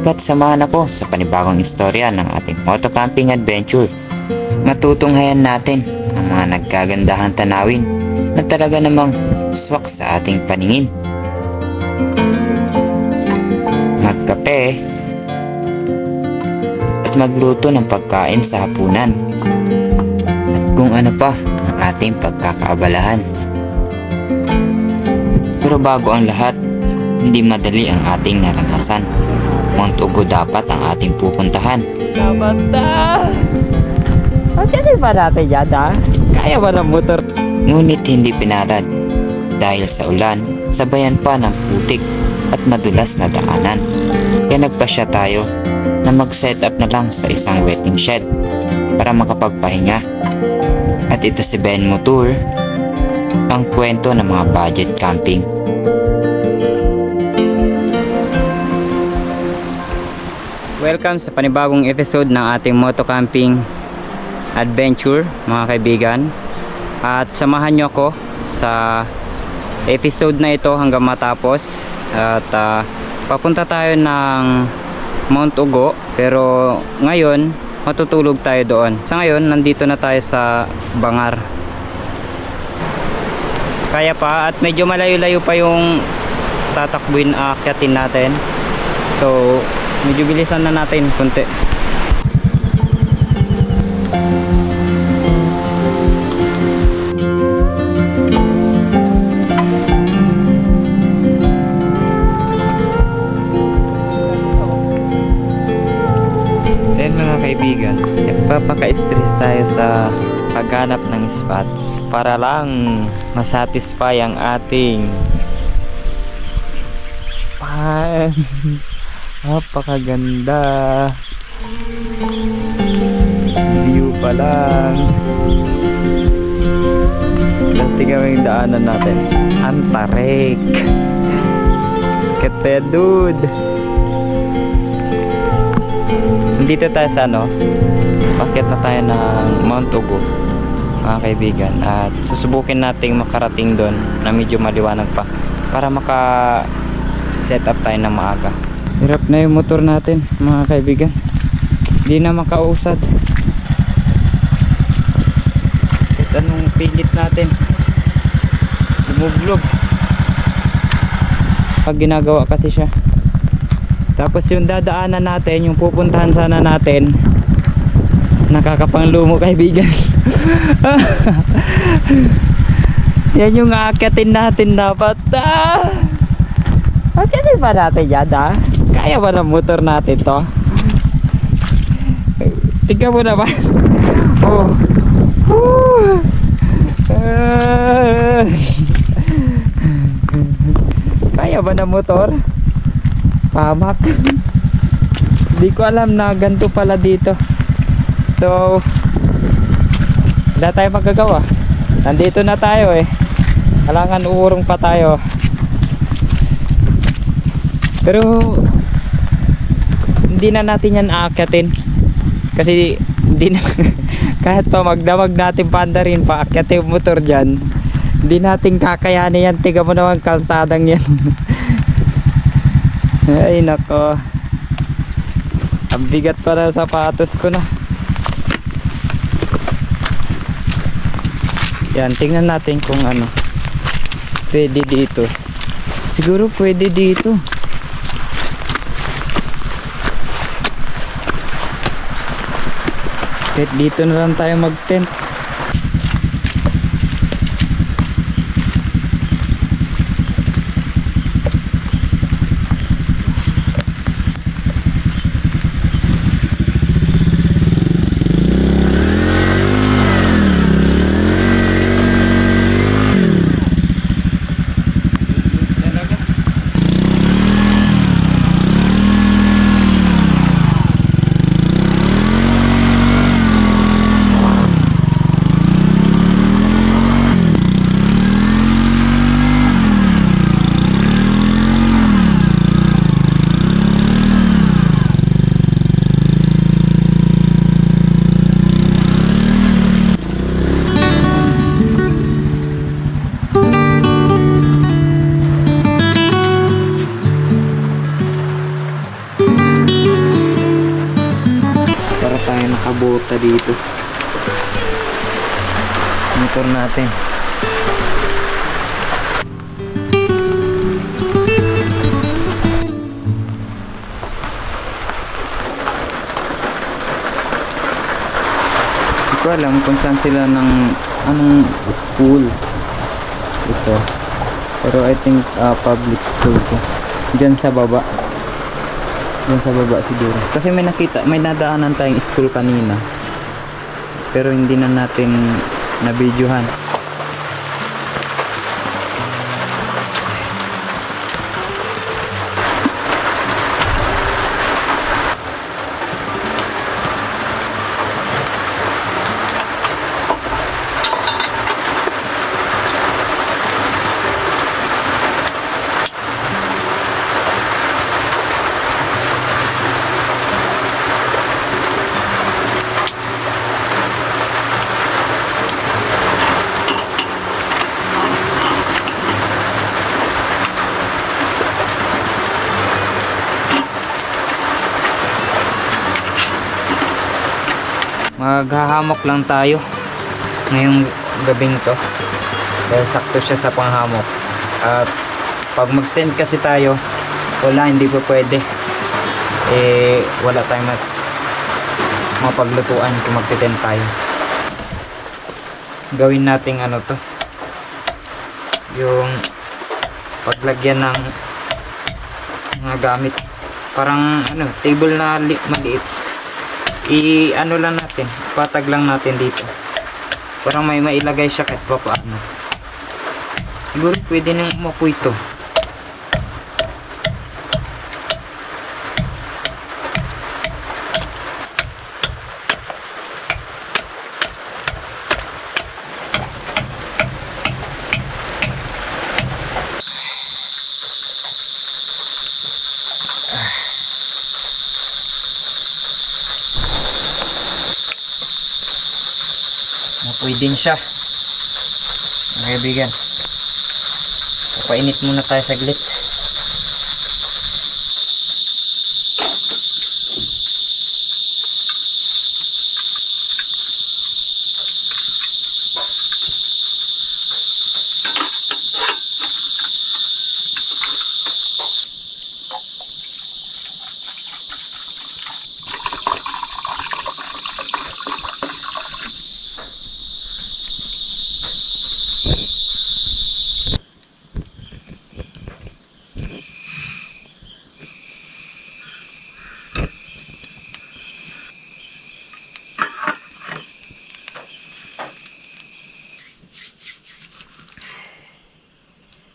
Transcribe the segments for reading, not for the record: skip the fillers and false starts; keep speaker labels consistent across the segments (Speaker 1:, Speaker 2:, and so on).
Speaker 1: Halika't samahan ako sa panibagong istorya ng ating motocamping adventure. Matutunghayan natin ang mga nagkagandahan tanawin na talaga namang swak sa ating paningin. Magkape at magluto ng pagkain sa hapunan. At kung ano pa ang ating pagkakaabalahan. Pero bago ang lahat, hindi madali ang ating naranasan. Mount Ugo dapat ang ating pupuntahan.
Speaker 2: Dapat na! Pagkakit ba natin yan ha? Kaya ba ng motor?
Speaker 1: Ngunit hindi pinarad dahil sa ulan, sabayan pa ng putik at madulas na daanan. Kaya nagpasya tayo na mag-set up na lang sa isang waiting shed para makapagpahinga. At ito si Ben Motor, ang kwento ng mga budget camping.
Speaker 2: Welcome sa panibagong episode ng ating moto camping adventure mga kaibigan. At samahan nyo ako sa episode na ito hanggang matapos. At papunta tayo ng Mount Ugo, pero ngayon matutulog tayo doon. Sa ngayon nandito na tayo sa Bangar. Kaya pa at medyo malayo-layo pa yung tatakbuin aakyatin natin. So medyo bilisan na natin konti. Then mga kaibigan, nagpapaka-stress tayo sa paghanap ng spots para lang masatisfy ang ating napakaganda view pa lang. Tapos tingnan mo yung daanan natin, Antarek. Kete dude, nandito tayo sa paket na tayo ng Mount Ugo mga kaibigan, at susubukin nating makarating doon na medyo maliwanag pa para maka set up tayo ng maaga. Hirap na yung motor natin mga kaibigan, hindi na makausad kahit anong pilit natin, bumublog pag ginagawa kasi siya. Tapos yung dadaanan natin, yung pupuntahan sana natin, nakakapanglumo kaibigan. Yan yung aakyatin natin dapat. Aakyatin ba natin yan ha? Kaya ba ng motor natin to? Tingnan mo naman. Oh. Kaya ba ng motor? Pamak. Hindi ko alam na ganito pala dito. So wala tayo magagawa, nandito na tayo kailangan uurong pa tayo. Pero hindi na natin yan aakyatin kasi hindi na kahit pa magdamag natin panda rin paakyatin yung motor dyan, hindi natin kakayanin yan. Tiga mo naman kalsadang yan. Ay nako, ang bigat pa na sapatos ko na. Yan, tingnan natin kung pwede dito. Siguro pwede dito. Kahit dito na lang tayo mag-tent. pumunta dito. Motor natin. Hindi ko alam kung saan sila ng anong school ito, pero I think public school to. Diyan sa baba. Diyan sa baba siguro. Kasi may nadaanan tayong school kanina. Pero hindi na natin na-videohan. Maghahamok lang tayo ngayong gabing to dahil sakto siya sa panghamok. At pag mag tent kasi tayo, wala, hindi po pwede, wala tayong mapaglutuan kung magte-tent tayo. Gawin nating ano to, yung paglagyan ng mga gamit, parang ano, table na maliit. Ano lang natin, patag lang natin dito. Parang may mailagay siya kahit pa paano. Siguro pwede nang umupo ito. Napoy din siya, mga kaibigan. Papainit muna tayo saglit.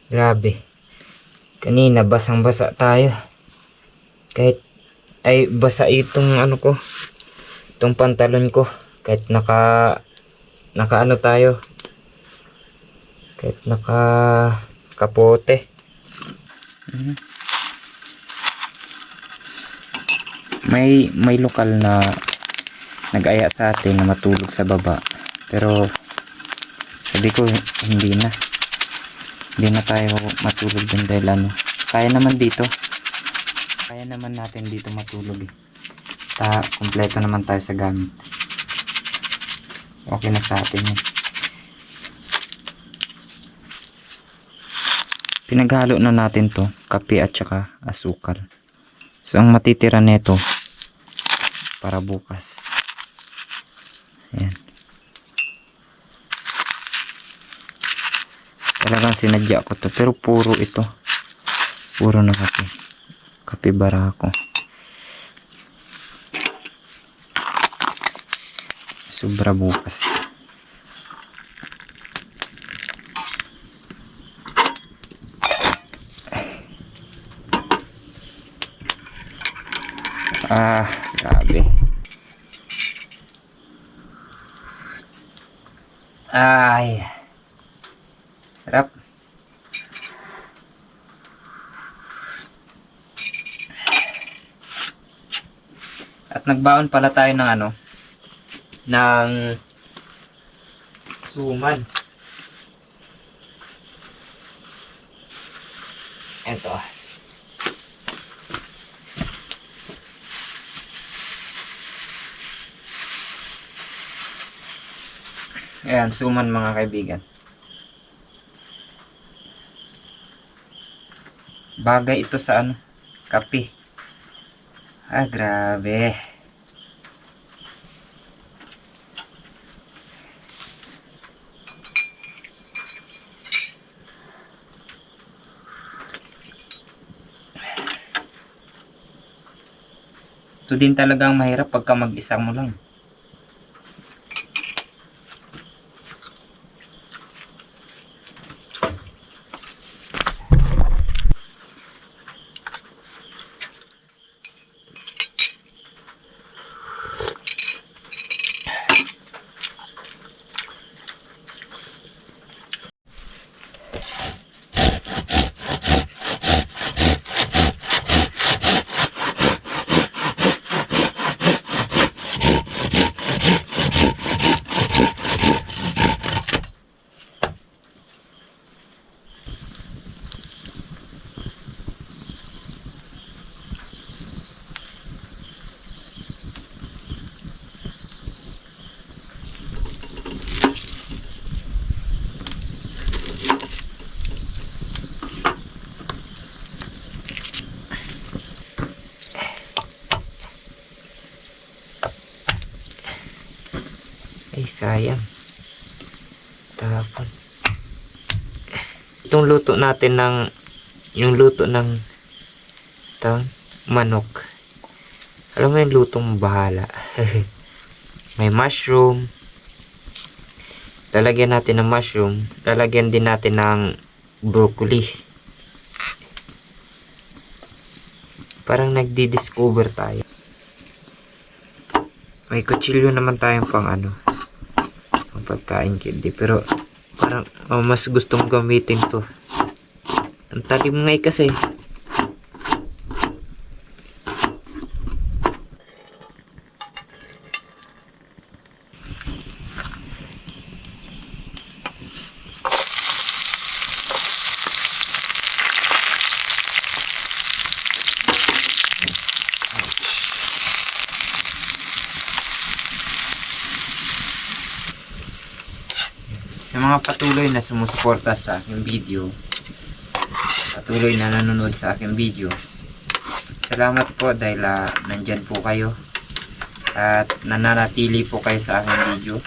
Speaker 2: Grabe. Kanina basang-basa tayo. Kahit ay basa itong ano ko. Itong pantalon ko. Kahit naka ano tayo. Kahit naka kapote. May lokal na nag-aya sa atin na matulog sa baba. Pero sabi ko hindi na tayo matulog din dahil ano, kaya naman dito, kaya naman natin dito matulog kumpleto naman tayo sa gamit, okay na sa atin yun. Pinaghalo na natin to, kape at saka asukal. So ang matitira nito para bukas, ayan. Talagang sinadya ko to, pero puro na kape barako. Sobra bukas. Grabe. Ay, sarap. At nagbaon pala tayo ng ano, ng suman. Ito. Ayan, suman mga kaibigan. Bagay ito sa ano, kape. Ah, grabe. Ito din talagang mahirap pagka mag-isa mo lang. Ay, sayang. Tapon. Itong luto natin ng yung luto ng manok. Alam mo yung lutong bahala. May mushroom. Lalagyan natin ng mushroom. Lalagyan din natin ng broccoli. Parang nagdi-discover tayo. May kutsilyo naman tayong pang ano, pang pagkain candy. Pero parang mas gustong gamitin to. Ang talim ngay kasi. Sa mga patuloy na sumusuporta sa aking video, patuloy na nanonood sa aking video, salamat po dahil nandyan po kayo at nananatili po kayo sa aking video.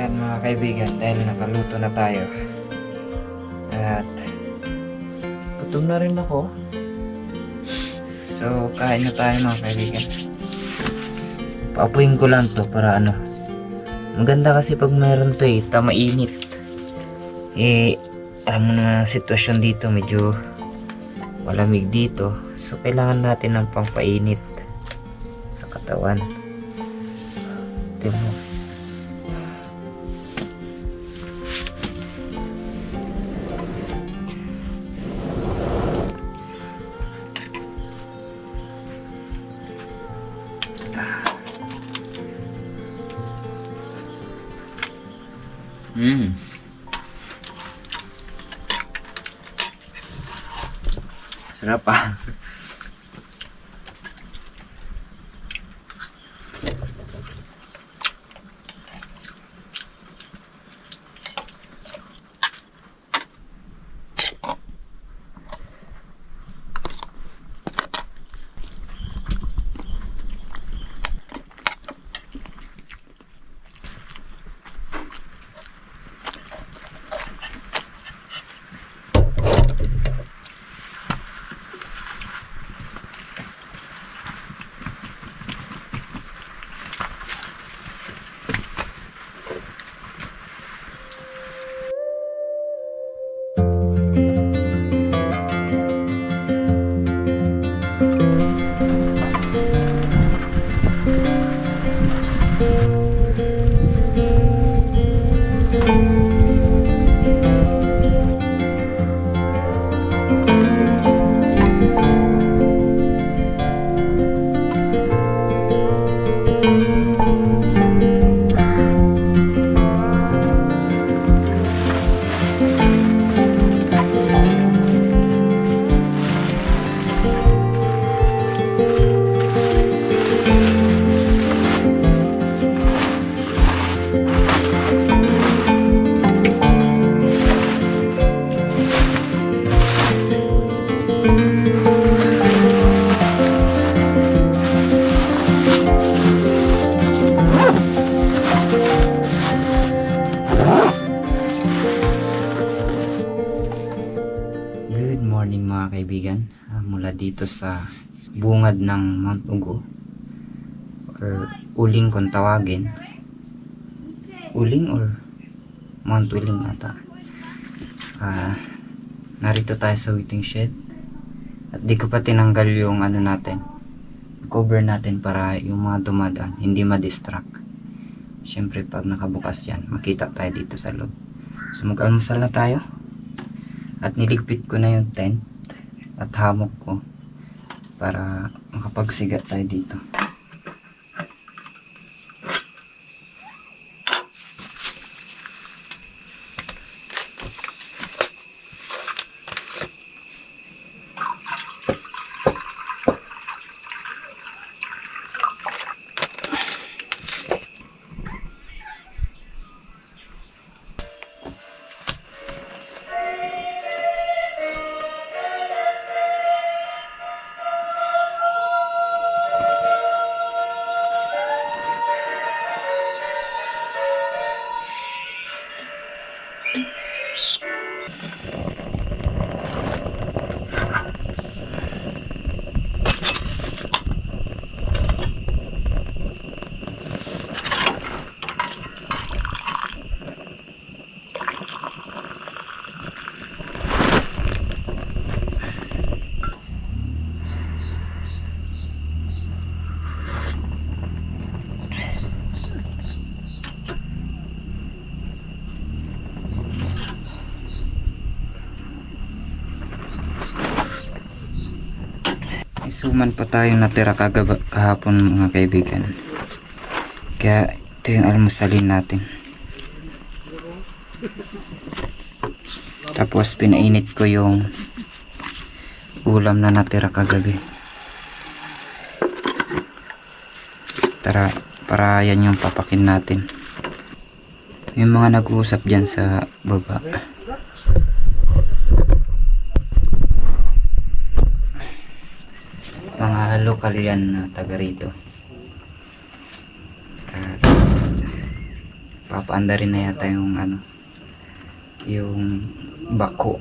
Speaker 2: Mga kaibigan, dahil nakaluto na tayo at gutom na rin ako, so kain na tayo mga kaibigan. Paapuin ko lang to para ano, maganda kasi pag mayroon to mainit. Alam mo na ang sitwasyon dito, medyo malamig dito, so kailangan natin ng pampainit sa katawan. Tingnan mo.
Speaker 1: Sarap ah. Good morning mga kaibigan. Mula dito sa bungad ng Mount Ugo or Uling kung tawagin. Uling or Mount Uling ata. Narito tayo sa waiting shed. At di ko pa tinanggal yung ano natin, cover natin para yung mga dumadaan hindi ma-distract. Syempre pag nakabukas yan, makita tayo dito sa loob. So mag-almusal na tayo. At niligpit ko na yung tent at hammock ko para makapagsigat tayo dito. Isuman pa tayong natira kahapon mga kaibigan. Kaya ito yung almusalin natin. Tapos pinainit ko yung ulam na natira kagabi. Tara, para yan yung papakin natin. Yung mga nag-uusap dyan sa baba. Mga lokal yan na taga rito. At papaanda rin na yata yung ano, yung bako.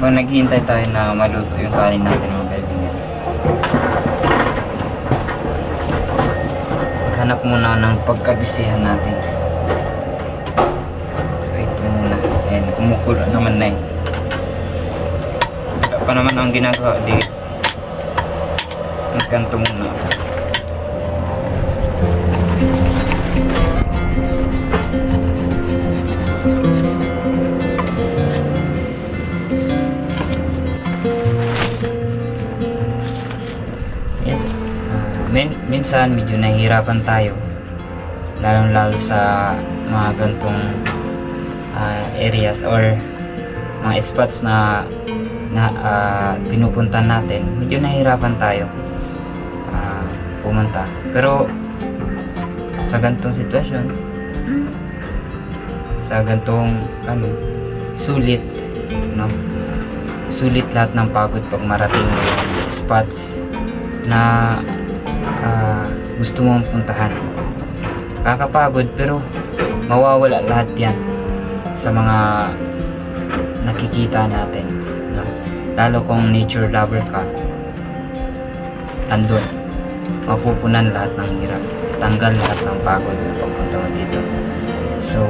Speaker 2: Habang naghihintay tayo na maluto yung kanin natin mga kaibigan, hanap muna ng pagkabisihan natin. So ito muna. Ayan, kumukulo naman na eh. Wala pa naman ang ginagawa. Di magkanto muna ako. Yes. Minsan medyo nahihirapan tayo, lalong-lalo sa mga gantong areas or mga spots na pinupunta natin. Medyo nahihirapan tayo pumunta, pero sa gantong sitwasyon, sa gantong sulit, no? Sulit lahat ng pagod pag marating mo yung spots na gusto mong puntahan. Kakapagod pero mawawala lahat yan sa mga nakikita natin, no? Lalo kung nature lover ka, andun mapupunan lahat ng hirap, tanggal lahat ng pagod na pagpunta mo dito. So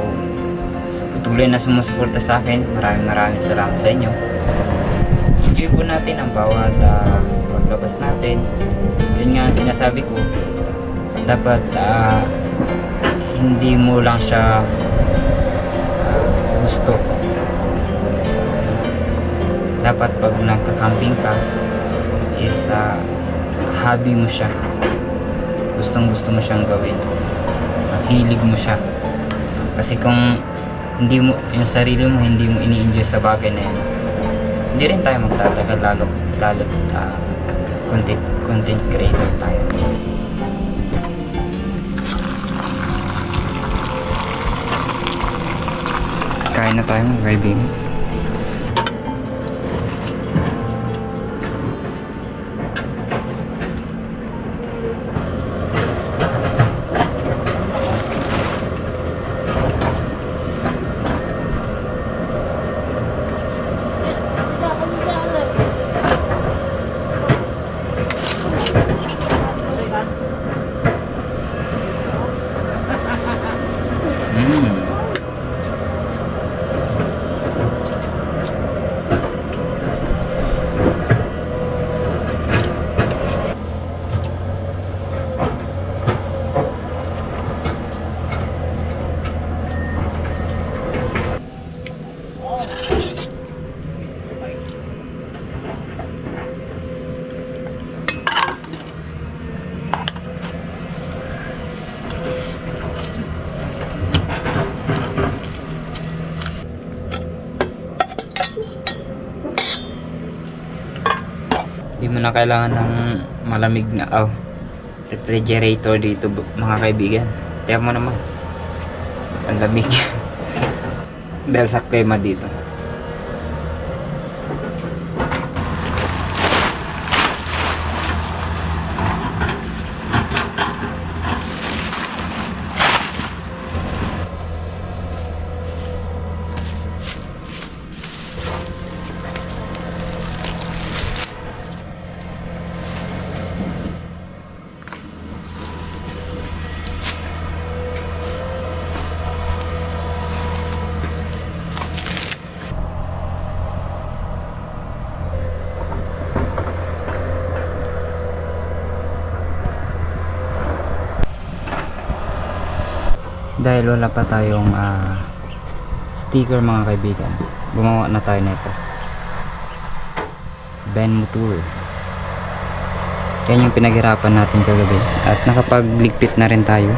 Speaker 2: patuloy na sumusuporta sa akin, maraming salamat sa inyo. Enjoy po natin ang bawat paglabas natin. Yun nga ang sinasabi ko, dapat hindi mo lang siya gusto. Dapat pag nagka-camping ka is hobby mo siya, gustong gusto mo siyang gawin, hilig mo siya. Kasi kung hindi mo yung sarili mo, hindi mo ini-enjoy sa bagay na yan, hindi rin tayo magtatagal, lalo content creator tayo. Kain na tayo mga kaibigan. Hindi mo na kailangan ng malamig na refrigerator dito mga kaibigan. Kaya mo naman ang lamig dahil sa klima dito. Dahil wala pa tayong sticker mga kaibigan, gumawa na tayo nito, Ben Motor. Yan yung pinaghirapan natin kagabi, at nakapagligpit na rin tayo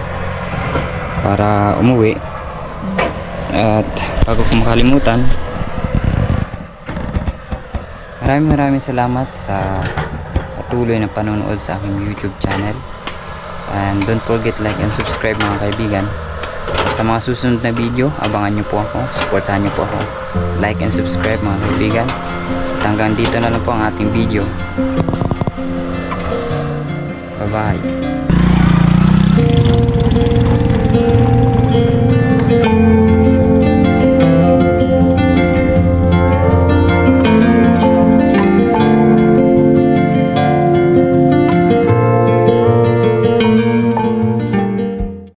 Speaker 2: para umuwi. At bago ko makalimutan, maraming salamat sa patuloy na panonood sa aking YouTube channel, and don't forget like and subscribe mga kaibigan. Sa mga susunod na video, abangan nyo po ako, supportahan nyo po ako, like and subscribe mga kaibigan. At hanggang dito na lang po ang ating video. Bye bye.